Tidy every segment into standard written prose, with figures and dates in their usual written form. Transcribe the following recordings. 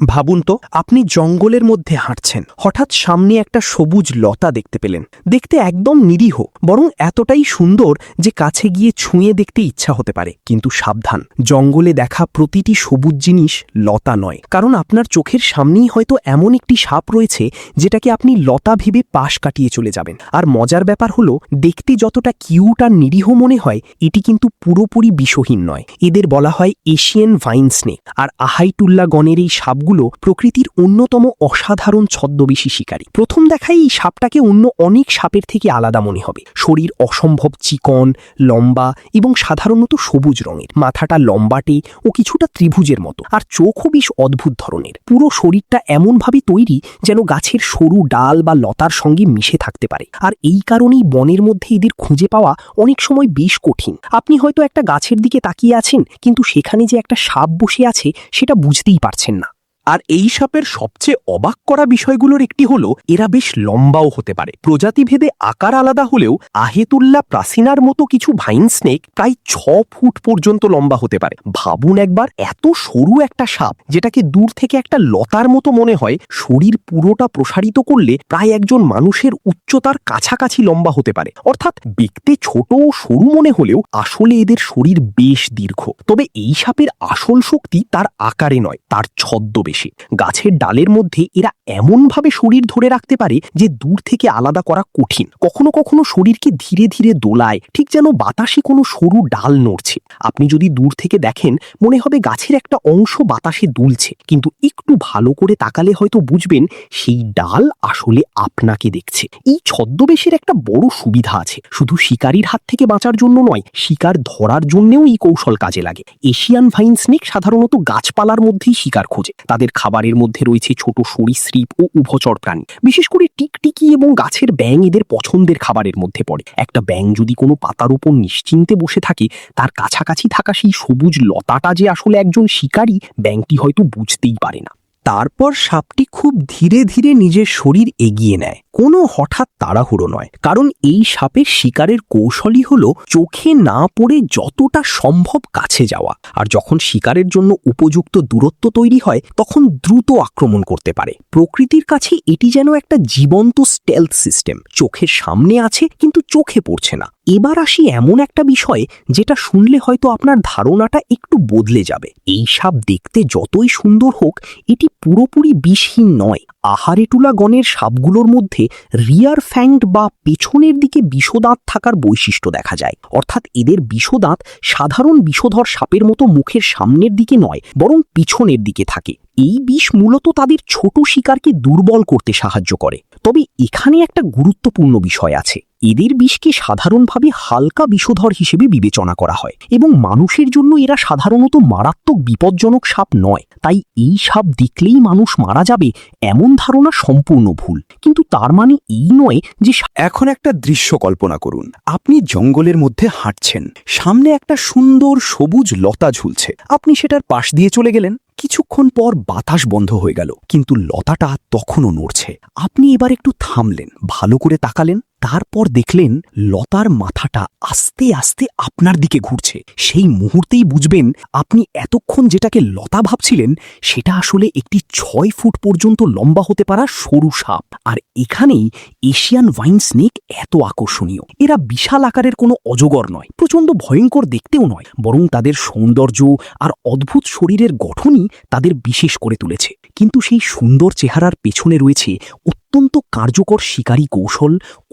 ভাবুন তো, আপনি জঙ্গলের মধ্যে হাঁটছেন, হঠাৎ সামনে একটা সবুজ লতা দেখতে পেলেন। দেখতে একদম নিরীহ, বরং এতটাই সুন্দর যে কাছে গিয়ে ছুঁয়ে দেখতে ইচ্ছা হতে পারে। কিন্তু সাবধান, জঙ্গলে দেখা প্রতিটি সবুজ জিনিস লতা নয়, কারণ আপনার চোখের সামনেই হয়তো এমন একটি সাপ রয়েছে যেটাকে আপনি লতা ভেবে পাশ কাটিয়ে চলে যাবেন। আর মজার ব্যাপার হলো, দেখতে যতটা কিউট আর নিরীহ মনে হয়, এটি কিন্তু পুরোপুরি বিষহীন নয়। এদের বলা হয় এশিয়ান ভাইন স্নেক। আর আহাইটুল্লা গণের এই সাপগুলো প্রকৃতির অন্যতম অসাধারণ ছদ্মবেশী শিকারী। প্রথম দেখায় এই সাপটাকে অন্য অনেক সাপের থেকে আলাদা মনে হবে। শরীর অসম্ভব চিকন, লম্বা এবং সাধারণত সবুজ রঙের। মাথাটা লম্বাটে ও কিছুটা ত্রিভুজের মতো, আর চোখও বেশ অদ্ভুত ধরনের। পুরো শরীরটা এমনভাবে তৈরি যেন গাছের সরু ডাল বা লতার সঙ্গে মিশে থাকতে পারে। আর এই কারণেই বনের মধ্যে এদের খুঁজে পাওয়া অনেক সময় বেশ কঠিন। আপনি হয়তো একটা গাছের দিকে তাকিয়ে আছেন, কিন্তু সেখানে যে একটা সাপ বসে আছে সেটা বুঝতেই পারছেন না। আর এই সাপের সবচেয়ে অবাক করা বিষয়গুলোর একটি হলো, এরা বেশ লম্বাও হতে পারে। প্রজাতিভেদে আকার আলাদা হলেও আহেতুল্লা প্রাসিনার মতো কিছু ভাইন স্নেক প্রায় 6 ফুট পর্যন্ত লম্বা হতে পারে। ভাবুন একবার, এত সরু একটা সাপ যেটাকে দূর থেকে একটা লতার মতো মনে হয়, শরীর পুরোটা প্রসারিত করলে প্রায় একজন মানুষের উচ্চতার কাছাকাছি লম্বা হতে পারে। অর্থাৎ দেখতে ছোট ও সরু মনে হলেও আসলে এদের শরীর বেশ দীর্ঘ। তবে এই সাপের আসল শক্তি তার আকারে নয়, তার ছদ্মবেশে। গাছের ডালের মধ্যে এরা এমনভাবে শরীর ধরে রাখতে পারে যে দূর থেকে আলাদা করা কঠিন। কখনো কখনো শরীরকে ধীরে ধীরে দোলায়, ঠিক যেন বাতাসে কোনো সরু ডাল নড়ছে। আপনি যদি দূর থেকে দেখেন, মনে হবে গাছের একটা অংশ বাতাসে দুলছে, কিন্তু একটু ভালো করে তাকালে হয়তো বুঝবেন সেই ডাল আসলে আপনাকে দেখছে। এই ছদ্মবেশের একটা বড় সুবিধা আছে, শুধু শিকারীর হাত থেকে বাঁচার জন্য নয়, শিকার ধরার জন্যও এই কৌশল কাজে লাগে। এশিয়ান ভাইন স্নেক সাধারণত গাছপালার মধ্যেই শিকার খোঁজে। তাদের খাবারের মধ্যে রয়েছে ছোট সরীসৃপ ও উভচর প্রাণী। বিশেষ করে টিকটিকি এবং গাছের ব্যাঙ এদের পছন্দের খাবারের মধ্যে পড়ে। একটা ব্যাঙ যদি কোনো পাতার উপর নিশ্চিন্তে বসে থাকে, তার কাছাকাছি থাকা সেই সবুজ লতাটা যে আসলে একজন শিকারী, ব্যাঙটি হয়তো বুঝতেই পারে না। তারপর সাপটি খুব ধীরে ধীরে নিজের শরীর এগিয়ে নেয়, কোনো হঠাৎ তাড়াহুড়ো নয়। কারণ এই সাপের শিকারের কৌশলই হলো চোখে না পড়ে যতটা সম্ভব কাছে যাওয়া। আর যখন শিকারের জন্য উপযুক্ত দূরত্ব তৈরি হয়, তখন দ্রুত আক্রমণ করতে পারে। প্রকৃতির কাছে এটি যেন একটা জীবন্ত স্টেলথ সিস্টেম। চোখের সামনে আছে কিন্তু চোখে পড়ছে না। এবার আসি এমন একটা বিষয়ে যেটা শুনলে হয়তো আপনার ধারণাটা একটু বদলে যাবে। এই সাপ দেখতে যতই সুন্দর হোক, এটি পুরোপুরি বিষহীন নয়। আহারেটুলা গণের সাপগুলোর মধ্যে রিয়ার ফ্যাংড বা পেছনের দিকে বিষদাঁত থাকার বৈশিষ্ট্য দেখা যায়। অর্থাৎ এদের বিষদাঁত সাধারণ বিষধর সাপের মতো মুখের সামনের দিকে নয়, বরং পিছনের দিকে থাকে। এই বিষ মূলত তাদের ছোট শিকারকে দুর্বল করতে সাহায্য করে। তবে এখানে একটা গুরুত্বপূর্ণ বিষয় আছে, এদের বিষকে সাধারণভাবে হালকা বিষধর হিসেবে বিবেচনা করা হয় এবং মানুষের জন্য এরা সাধারণত মারাত্মক বিপজ্জনক সাপ নয়। তাই এই সাপ দেখলেই মানুষ মারা যাবে এমন ধারণা সম্পূর্ণ ভুল। কিন্তু তার মানে এই নয় যে এখন একটা দৃশ্য কল্পনা করুন। আপনি জঙ্গলের মধ্যে হাঁটছেন, সামনে একটা সুন্দর সবুজ লতা ঝুলছে। আপনি সেটার পাশ দিয়ে চলে গেলেন। কিছুক্ষণ পর বাতাস বন্ধ হয়ে গেল, কিন্তু লতাটা তখনও নড়ছে। আপনি এবার একটু থামলেন, ভালো করে তাকালেন, তারপর দেখলেন লতার মাথাটা আস্তে আস্তে আপনার দিকে ঘুরছে। সেই মুহূর্তেই বুঝবেন আপনি এতক্ষণ যেটাকে লতা ভাবছিলেন, সেটা আসলে একটি 6 ফুট পর্যন্ত লম্বা হতে পারা সরু সাপ। আর এখানেই এশিয়ান ভাইন স্নেক এত আকর্ষণীয়। এরা বিশাল আকারের কোনো অজগর নয়, প্রচণ্ড ভয়ঙ্কর দেখতেও নয়, বরং তাদের সৌন্দর্য আর অদ্ভুত শরীরের গঠনই তাদের বিশেষ করে তুলেছে। কিন্তু সেই সুন্দর চেহারার পেছনে রয়েছে অত্যন্ত কার্যকর শিকারী কৌশল,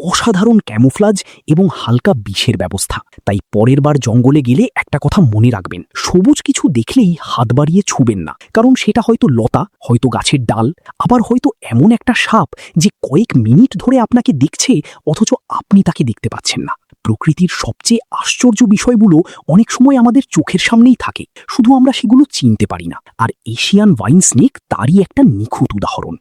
অসাধারণ ক্যামোফ্লাজ এবং হালকা বিষের ব্যবস্থা। তাই পরের বার জঙ্গলে গেলে একটা কথা মনে রাখবেন, সবুজ কিছু দেখলেই হাত বাড়িয়ে ছুবেন না, কারণ সেটা হয়তো লতা, হয়তো গাছের ডাল, আবার হয়তো এমন একটা সাপ যে কয়েক মিনিট ধরে আপনাকে দেখছে, অথচ আপনি তাকে দেখতে পাচ্ছেন না। প্রকৃতির সবচেয়ে আশ্চর্য বিষয়গুলো অনেক সময় আমাদের চোখের সামনেই থাকে, শুধু আমরা সেগুলো চিনতে পারি না। আর এশিয়ান ভাইন স্নেক তারই একটা নিখুঁত উদাহরণ।